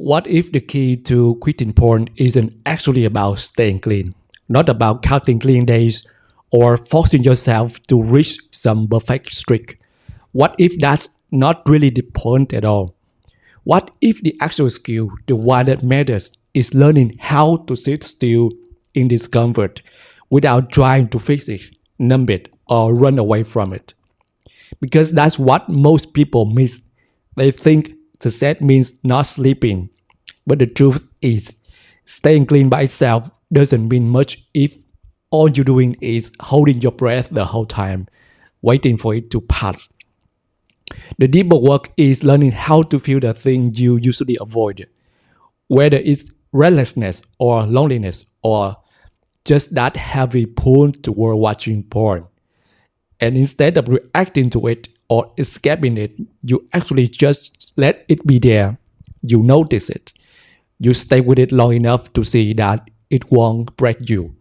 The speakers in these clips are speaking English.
What if the key to quitting porn isn't actually about staying clean, not about counting clean days or forcing yourself to reach some perfect streak? What if that's not really the point at all? What if the actual skill, the one that matters, is learning how to sit still in discomfort without trying to fix it, numb it, or run away from it? Because that's what most people miss. They think success means not sleeping. But the truth is, staying clean by itself doesn't mean much if all you're doing is holding your breath the whole time, waiting for it to pass. The deeper work is learning how to feel the thing you usually avoid, whether it's restlessness or loneliness or just that heavy pull toward watching porn. And instead of reacting to it or escaping it, you actually just let it be there. You notice it. You stay with it long enough to see that it won't break you.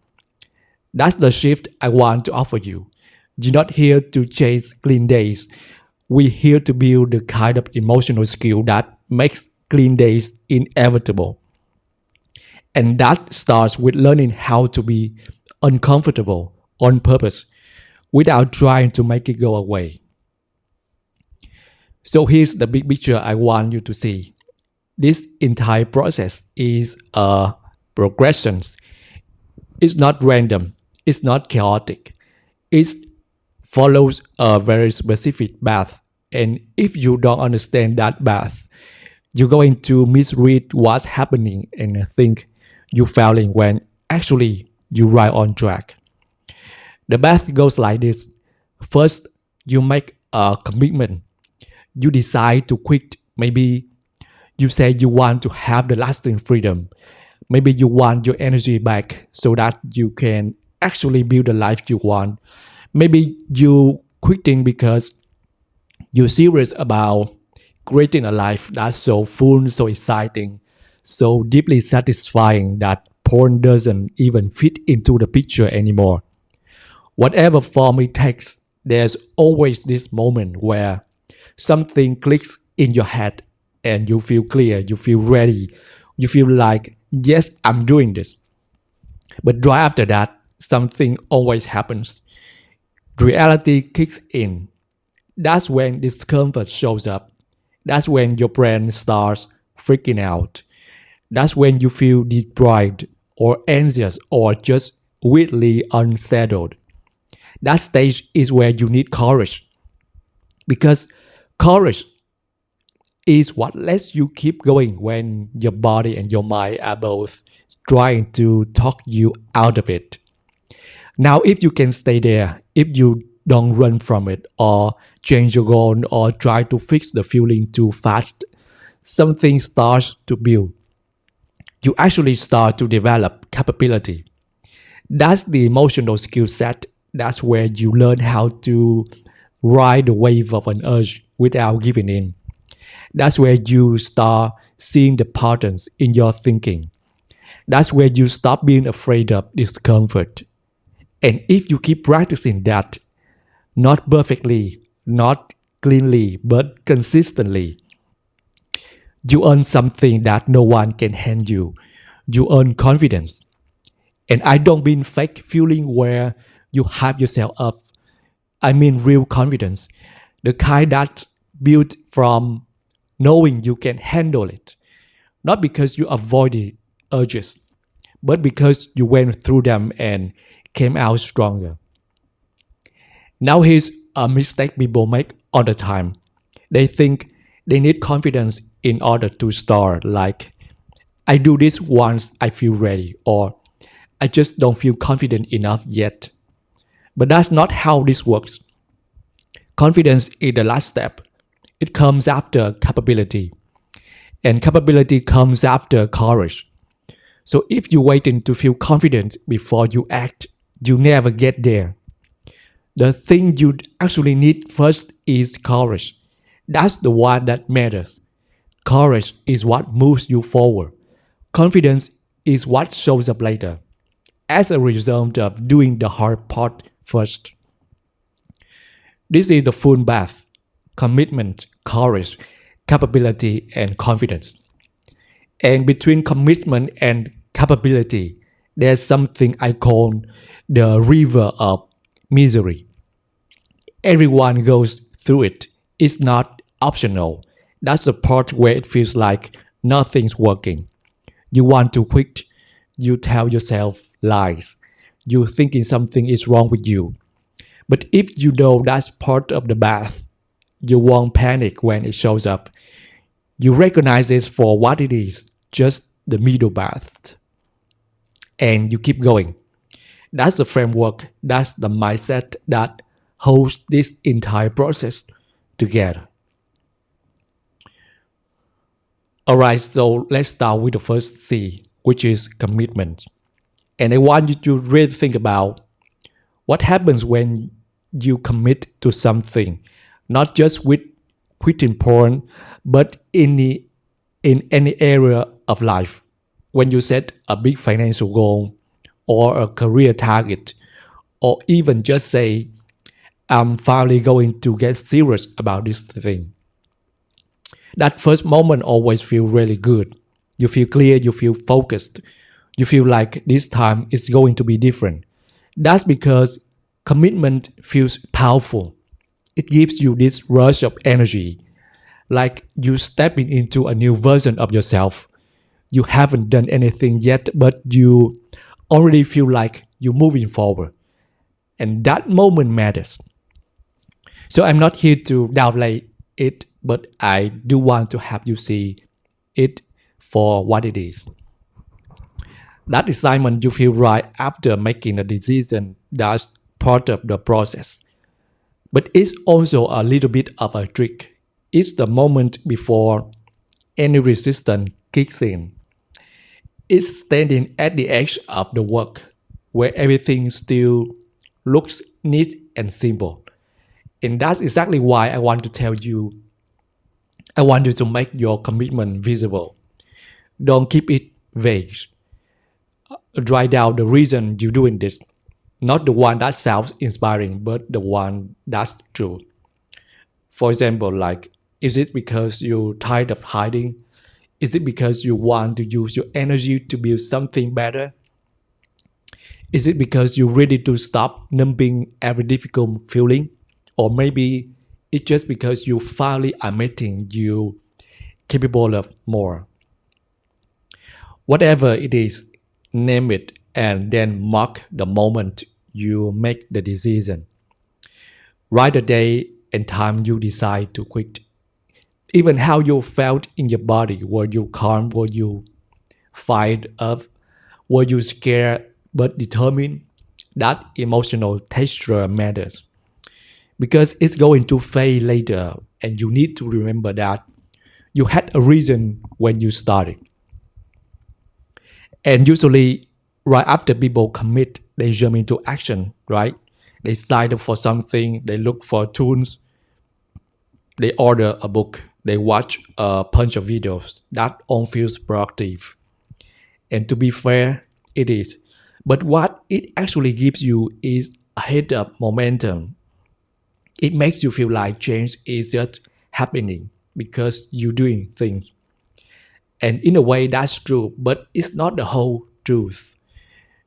That's the shift I want to offer you. You're not here to chase clean days. We're here to build the kind of emotional skill that makes clean days inevitable. And that starts with learning how to be uncomfortable on purpose without trying to make it go away. So here's the big picture I want you to see. This entire process is a progression. It's not random. It's not chaotic. It follows a very specific path. And if you don't understand that path, you're going to misread what's happening and think you're failing when actually you're right on track. The path goes like this. First, you make a commitment. You decide to quit. Maybe you say you want to have the lasting freedom. Maybe you want your energy back so that you can actually build the life you want. Maybe you quitting because you're serious about creating a life that's so full, so exciting, so deeply satisfying that porn doesn't even fit into the picture anymore. Whatever form it takes, there's always this moment where something clicks in your head and you feel clear, you feel ready, you feel like, yes, I'm doing this. But right after that, something always happens. Reality kicks in. That's when discomfort shows up. That's when your brain starts freaking out. That's when you feel deprived or anxious or just weirdly unsettled. That stage is where you need courage. Because courage is what lets you keep going when your body and your mind are both trying to talk you out of it. Now, if you can stay there, if you don't run from it or change your goal or try to fix the feeling too fast, something starts to build. You actually start to develop capability. That's the emotional skill set. That's where you learn how to ride the wave of an urge without giving in. That's where you start seeing the patterns in your thinking. That's where you stop being afraid of discomfort. And if you keep practicing that, not perfectly, not cleanly, but consistently, you earn something that no one can hand you. You earn confidence. And I don't mean fake feeling where you hype yourself up. I mean real confidence. The kind that's built from knowing you can handle it. Not because you avoided urges, but because you went through them and came out stronger. Now here's a mistake people make all the time. They think they need confidence in order to start, like, I do this once I feel ready, or I just don't feel confident enough yet. But that's not how this works. Confidence is the last step. It comes after capability. And capability comes after courage. So if you're waiting to feel confident before you act, you never get there. The thing you actually need first is courage. That's the one that matters. Courage is what moves you forward. Confidence is what shows up later, as a result of doing the hard part first. This is the full path: commitment, courage, capability, and confidence. And between commitment and capability, there's something I call the river of misery. Everyone goes through it. It's not optional. That's the part where it feels like nothing's working. You want to quit. You tell yourself lies. You're thinking something is wrong with you. But if you know that's part of the bath, you won't panic when it shows up. You recognize it for what it is, just the middle bath, and you keep going. That's the framework, that's the mindset that holds this entire process together. Alright, so let's start with the first C, which is commitment. And I want you to really think about what happens when you commit to something, not just with quitting porn, but in any area of life. When you set a big financial goal or a career target, or even just say, I'm finally going to get serious about this thing. That first moment always feels really good. You feel clear, you feel focused, you feel like this time it's going to be different. That's because commitment feels powerful. It gives you this rush of energy, like you stepping into a new version of yourself. You haven't done anything yet, but you already feel like you're moving forward. And that moment matters. So I'm not here to downplay it, but I do want to have you see it for what it is. That excitement you feel right after making a decision, that's part of the process. But it's also a little bit of a trick. It's the moment before any resistance kicks in. It's standing at the edge of the work where everything still looks neat and simple. And that's exactly why I want you to make your commitment visible. Don't keep it vague. Write down the reason you're doing this. Not the one that sounds inspiring, but the one that's true. For example, like, is it because you're tired of hiding? Is it because you want to use your energy to build something better? Is it because you're ready to stop numbing every difficult feeling? Or maybe it's just because you finally admitting you capable of more. Whatever it is, name it and then mark the moment you make the decision. Write the day and time you decide to quit. Even how you felt in your body. Were you calm? Were you fired up? Were you scared but determined? That emotional texture matters because it's going to fade later, and you need to remember that you had a reason when you started. And usually, right after people commit, they jump into action, right? They sign up for something, they look for tools, they order a book, they watch a bunch of videos. That all feels productive. And to be fair, it is. But what it actually gives you is a hit of momentum. It makes you feel like change is just happening because you're doing things. And in a way, that's true, but it's not the whole truth.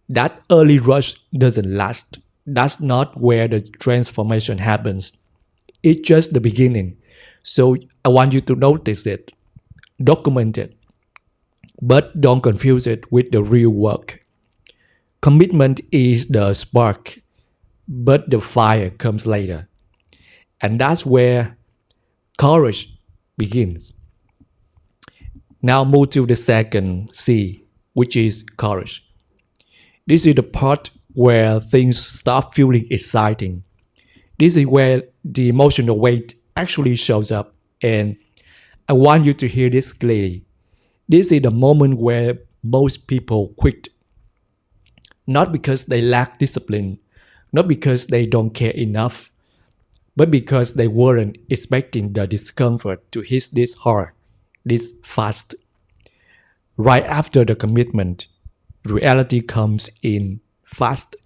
That early rush doesn't last. That's not where the transformation happens. It's just the beginning. So I want you to notice it, document it, but don't confuse it with the real work. Commitment is the spark, but the fire comes later. And that's where courage begins. Now move to the second C, which is courage. This is the part where things start feeling exciting. This is where the emotional weight actually shows up. And I want you to hear this clearly. This is the moment where most people quit. Not because they lack discipline, not because they don't care enough, but because they weren't expecting the discomfort to hit this hard, this fast. Right after the commitment, reality comes in fast.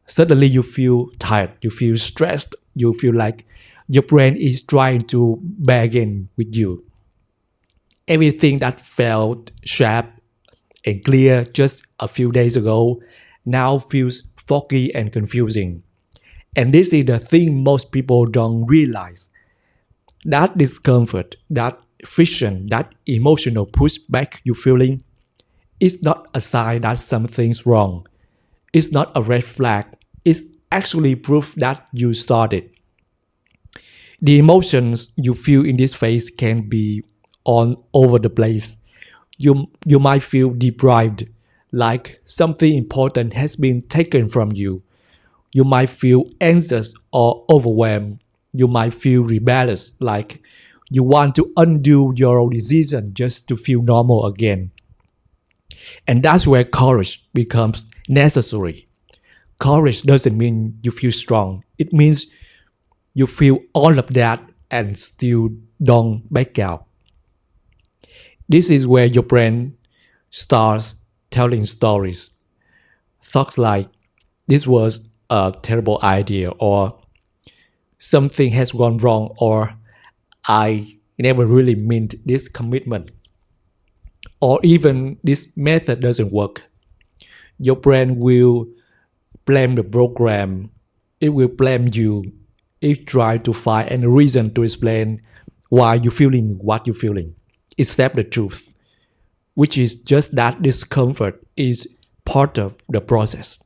Suddenly you feel tired, you feel stressed, you feel like your brain is trying to bargain with you. Everything that felt sharp and clear just a few days ago now feels foggy and confusing. And this is the thing most people don't realize. That discomfort, that friction, that emotional pushback you're feeling is not a sign that something's wrong. It's not a red flag. It's actually proof that you started. The emotions you feel in this phase can be all over the place. You might feel deprived, like something important has been taken from you. You might feel anxious or overwhelmed. You might feel rebellious, like you want to undo your decision just to feel normal again. And that's where courage becomes necessary. Courage doesn't mean you feel strong. It means you feel all of that and still don't back out. This is where your brain starts telling stories. Thoughts like, this was a terrible idea, or something has gone wrong, or I never really meant this commitment, or even this method doesn't work. Your brain will blame the program. It will blame you. It tries to find any reason to explain why you're feeling what you're feeling. Accept the truth, which is just that discomfort is part of the process.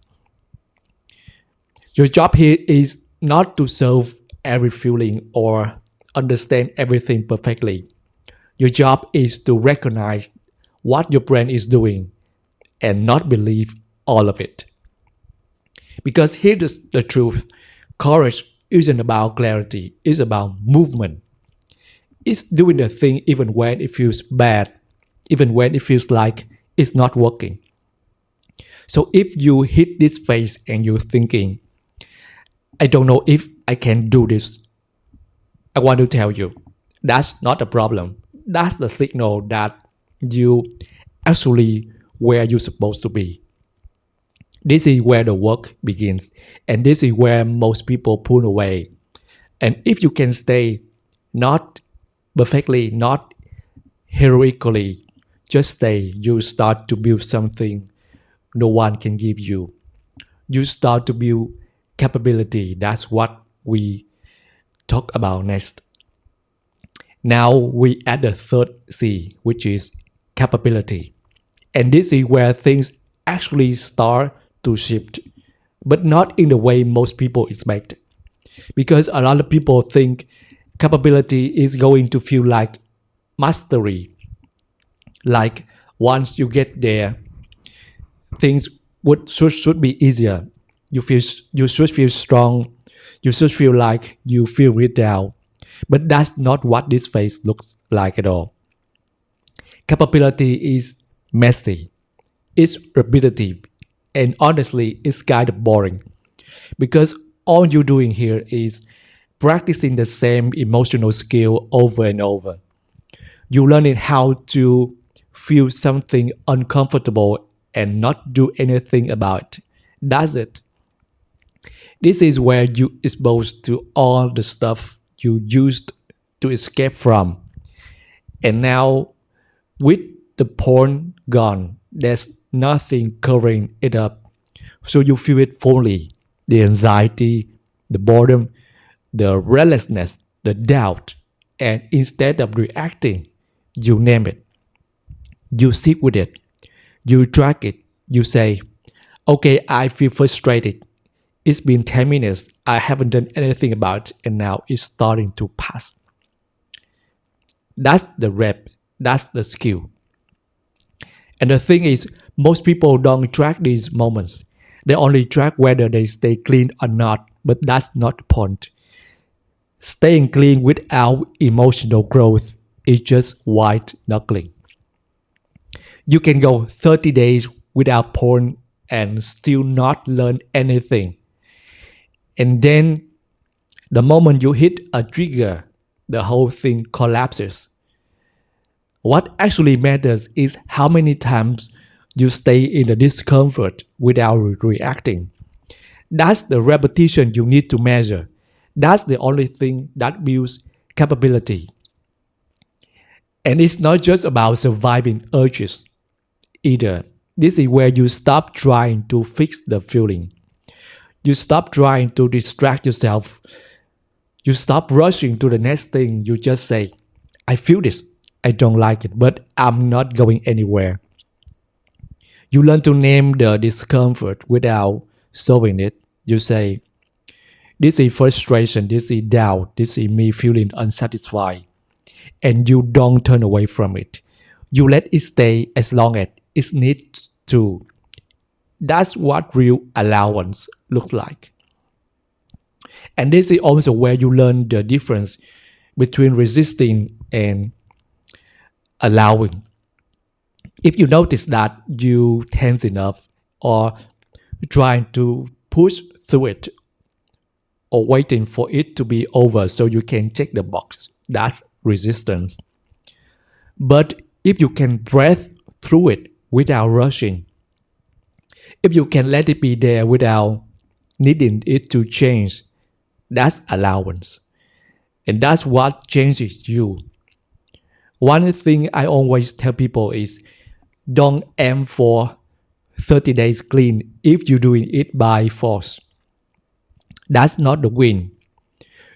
Your job here is not to solve every feeling or understand everything perfectly. Your job is to recognize what your brain is doing and not believe all of it. Because here's the truth: courage isn't about clarity, it's about movement. It's doing the thing even when it feels bad, even when it feels like it's not working. So if you hit this phase and you're thinking, I don't know if I can do this, I want to tell you, that's not a problem. That's the signal that you actually where you're supposed to be. This is where the work begins, and this is where most people pull away. And if you can stay, not perfectly, not heroically, just stay, you start to build something no one can give you. You start to build capability. That's what we talk about next. Now we add the third C, which is capability. And this is where things actually start to shift, but not in the way most people expect. Because a lot of people think capability is going to feel like mastery. Like once you get there, things should be easier. You should feel strong. You should feel like you feel it down. But that's not what this phase looks like at all. Capability is messy. It's repetitive. And honestly, it's kind of boring. Because all you're doing here is practicing the same emotional skill over and over. You're learning how to feel something uncomfortable and not do anything about it. That's it. This is where you exposed to all the stuff you used to escape from. And now, with the porn gone, there's nothing covering it up. So you feel it fully. The anxiety, the boredom, the restlessness, the doubt. And instead of reacting, you name it. You sit with it. You track it. You say, okay, I feel frustrated. It's been 10 minutes. I haven't done anything about it, and now it's starting to pass. That's the rep. That's the skill. And the thing is, most people don't track these moments. They only track whether they stay clean or not, but that's not the point. Staying clean without emotional growth is just white knuckling. You can go 30 days without porn and still not learn anything. And then the moment you hit a trigger, the whole thing collapses. What actually matters is how many times you stay in the discomfort without reacting. That's the repetition you need to measure. That's the only thing that builds capability. And it's not just about surviving urges either. This is where you stop trying to fix the feeling. You stop trying to distract yourself. You stop rushing to the next thing. You just say, I feel this. I don't like it, but I'm not going anywhere. You learn to name the discomfort without solving it. You say, this is frustration, this is doubt, this is me feeling unsatisfied. And you don't turn away from it. You let it stay as long as it needs to. That's what real allowance looks like. And this is also where you learn the difference between resisting and allowing. If you notice that you tense enough or trying to push through it or waiting for it to be over so you can check the box, that's resistance. But if you can breathe through it without rushing, if you can let it be there without needing it to change, that's allowance. And that's what changes you. One thing I always tell people is don't aim for 30 days clean if you're doing it by force. That's not the win.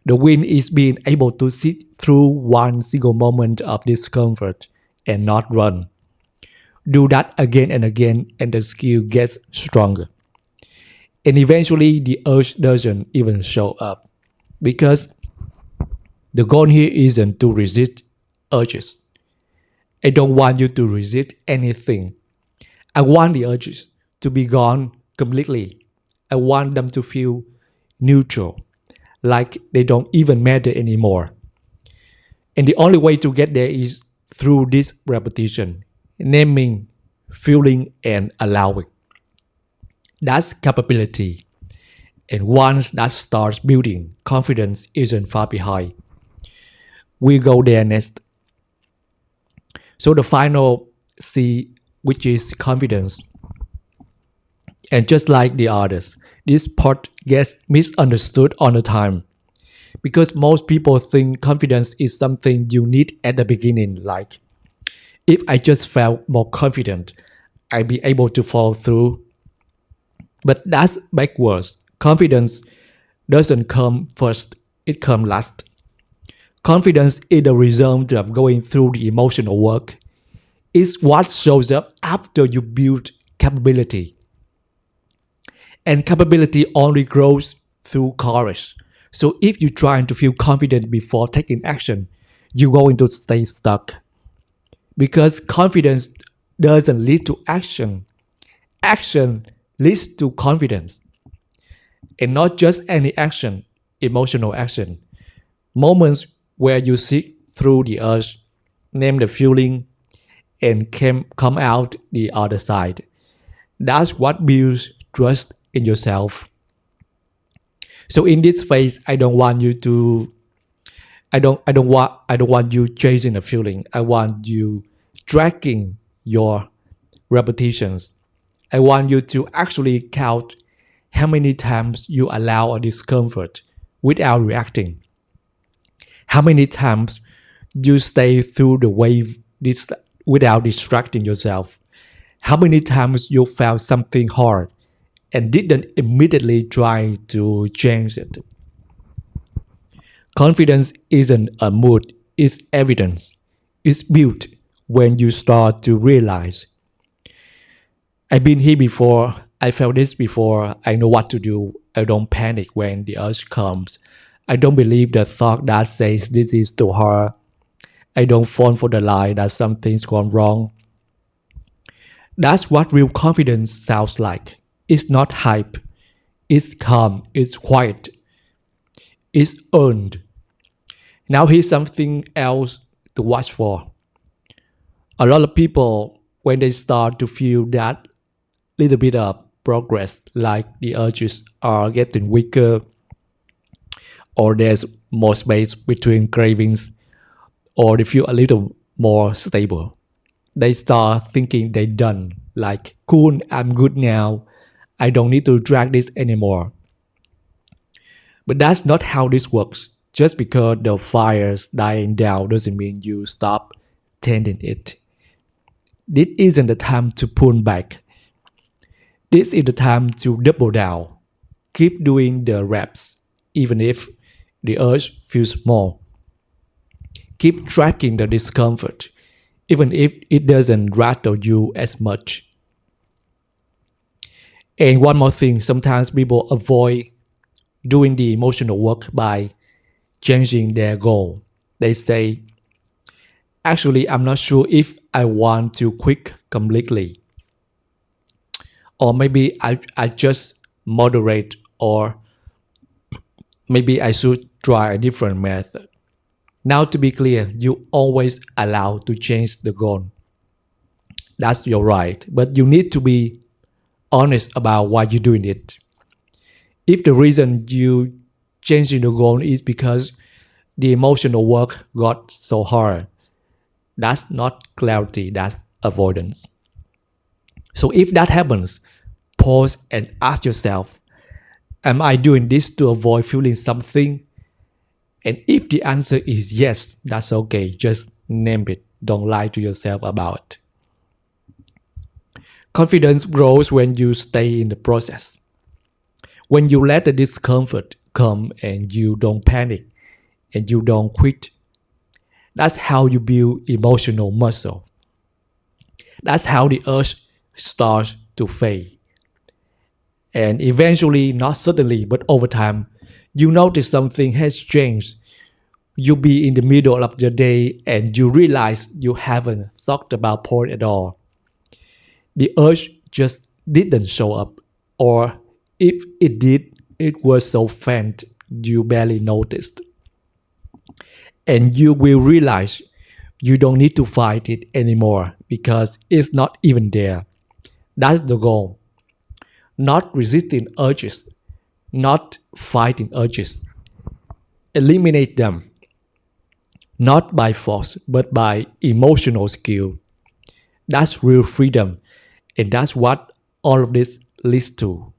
The win is being able to sit through one single moment of discomfort and not run. Do that again and again, and the skill gets stronger. And eventually, the urge doesn't even show up. Because the goal here isn't to resist urges. I don't want you to resist anything. I want the urges to be gone completely. I want them to feel neutral, like they don't even matter anymore. And the only way to get there is through this repetition, naming, feeling, and allowing. That's capability. And once that starts building, confidence isn't far behind. We go there next. So the final C, which is confidence. And just like the others, this part gets misunderstood all the time. Because most people think confidence is something you need at the beginning. Like, if I just felt more confident, I'd be able to follow through. But that's backwards. Confidence doesn't come first, it comes last. Confidence is the result of going through the emotional work. It's what shows up after you build capability. And capability only grows through courage. So if you're trying to feel confident before taking action, you're going to stay stuck. Because confidence doesn't lead to action. Action leads to confidence. And not just any action, emotional action. Moments where you sit through the urge, name the feeling, and come out the other side. That's what builds trust in yourself. So in this phase, I don't want you chasing a feeling. I want you tracking your repetitions. I want you to actually count how many times you allow a discomfort without reacting. How many times you stay through the wave without distracting yourself? How many times you felt something hard and didn't immediately try to change it? Confidence isn't a mood, it's evidence. It's built when you start to realize, I've been here before, I felt this before, I know what to do, I don't panic when the urge comes. I don't believe the thought that says this is too hard. I don't fall for the lie that something's gone wrong. That's what real confidence sounds like. It's not hype. It's calm. It's quiet. It's earned. Now here's something else to watch for. A lot of people, when they start to feel that little bit of progress, like the urges are getting weaker, or there's more space between cravings, or they feel a little more stable, they start thinking they're done. Like, cool, I'm good now. I don't need to drag this anymore. But that's not how this works. Just because the fire's dying down doesn't mean you stop extending it. This isn't the time to pull back. This is the time to double down. Keep doing the reps, even if the urge feels small. Keep tracking the discomfort, even if it doesn't rattle you as much. And one more thing, sometimes people avoid doing the emotional work by changing their goal. They say, actually, I'm not sure if I want to quit completely. Or maybe I just moderate, or maybe I should try a different method. Now, to be clear, you always allowed to change the goal. That's your right. But you need to be honest about why you're doing it. If the reason you changing the goal is because the emotional work got so hard, that's not clarity, that's avoidance. So if that happens, pause and ask yourself, am I doing this to avoid feeling something? And if the answer is yes, that's okay. Just name it. Don't lie to yourself about it. Confidence grows when you stay in the process. When you let the discomfort come and you don't panic and you don't quit. That's how you build emotional muscle. That's how the urge starts to fade. And eventually, not suddenly, but over time, you notice something has changed. You'll be in the middle of the day and you realize you haven't thought about porn at all. The urge just didn't show up, or if it did, it was so faint you barely noticed. And you will realize you don't need to fight it anymore because it's not even there. That's the goal. Not resisting urges, not fighting urges. Eliminate them, not by force, but by emotional skill. That's real freedom, and that's what all of this leads to.